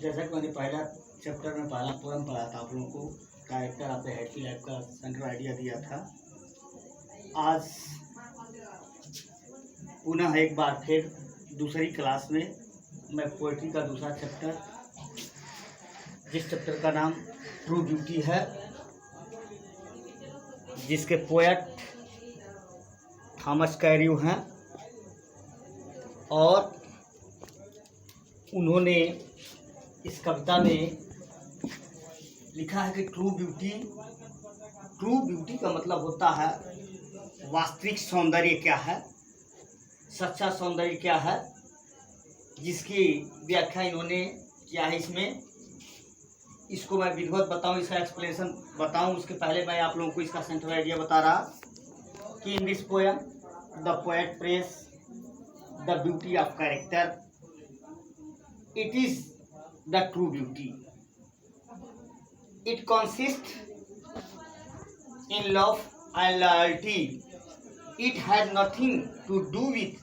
जैसा कि मैंने पहला चैप्टर में पहला पोएम पढ़ा था आप लोगों को, character of the happy life का सेंट्रल आइडिया दिया था। आज पुनः एक बार फिर दूसरी क्लास में मैं पोएट्री का दूसरा चैप्टर, जिस चैप्टर का नाम ट्रू ब्यूटी है, जिसके पोएट थॉमस कैरियो हैं और उन्होंने इस कविता में लिखा है कि ट्रू ब्यूटी का मतलब होता है वास्तविक सौंदर्य क्या है, सच्चा सौंदर्य क्या है, जिसकी व्याख्या इन्होंने किया है। इसको मैं विधिवत बताऊं, इसका एक्सप्लेनेशन बताऊं, उसके पहले मैं आप लोगों को इसका सेंट्रल आइडिया बता रहा कि in this poem the poet praise the beauty of character, it is the true beauty. It consists in love and loyalty. It has nothing to do with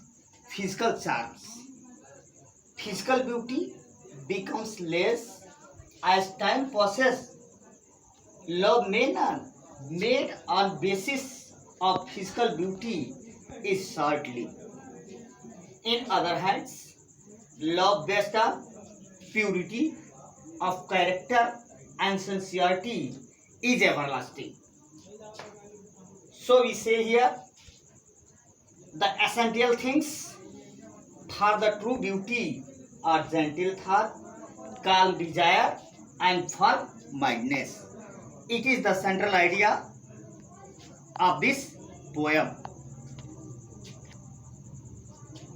physical charms. Physical beauty becomes less as time passes. Love made on basis of physical beauty is shortly. In other hands, love based on purity of character and sincerity is everlasting. So we say here the essential things for the true beauty are gentle thought, calm desire and firm mindedness. It is the central idea of this poem.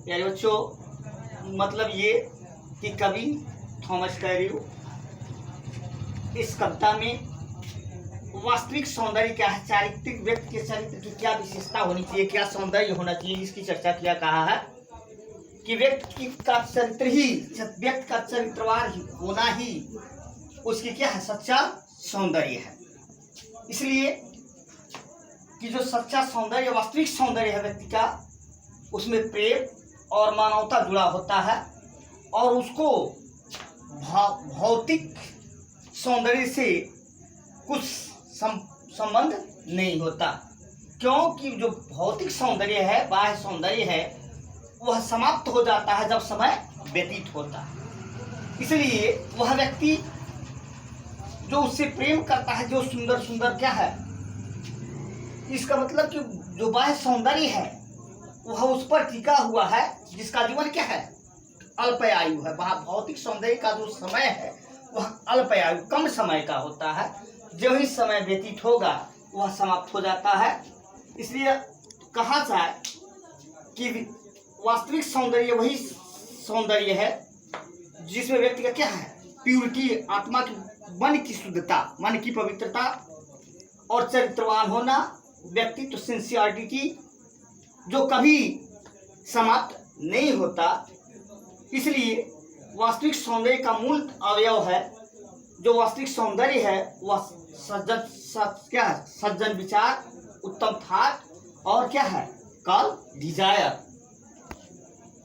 यानी बच्चों, मतलब ये कि कवि Thomas Cairo इस कविता में वास्तविक सौंदर्य क्या है, चारित्रिक व्यक्ति के चरित्र की क्या विशेषता होनी चाहिए, क्या सौंदर्य होना चाहिए, इसकी चर्चा किया। कहा है कि व्यक्ति का चरित्रवान होना ही उसकी क्या है, सच्चा सौंदर्य है। इसलिए कि जो सच्चा सौंदर्य, वास्तविक सौंदर्य है व्यक्ति का, उसमें प्रेम और मानवता जुड़ा होता है और उसको भौतिक सौंदर्य से कुछ संबंध नहीं होता, क्योंकि जो भौतिक सौंदर्य है, बाह्य सौंदर्य है, वह समाप्त हो जाता है जब समय व्यतीत होता है। इसलिए वह व्यक्ति जो उससे प्रेम करता है, जो सुंदर सुंदर क्या है, इसका मतलब कि जो बाह्य सौंदर्य है वह उस पर टिका हुआ है, जिसका जीवन क्या है, अल्पायु है। वह भौतिक सौंदर्य का जो समय है वह अल्पायु, कम समय का होता है। जो ही समय व्यतीत होगा वह समाप्त हो जाता है। इसलिए कहा जाए कि वास्तविक सौंदर्य वही सौंदर्य है जिसमें व्यक्ति का क्या है, प्यूरिटी, आत्मा की, मन की शुद्धता, मन की पवित्रता और चरित्रवान होना, व्यक्तित्व, सिंसियरिटी जो कभी समाप्त नहीं होता। इसलिए वास्तविक सौंदर्य का मूल अवयव है, जो वास्तविक सौंदर्य है वह सज्जन विचार, उत्तम थाट और क्या है, कल डिजायर।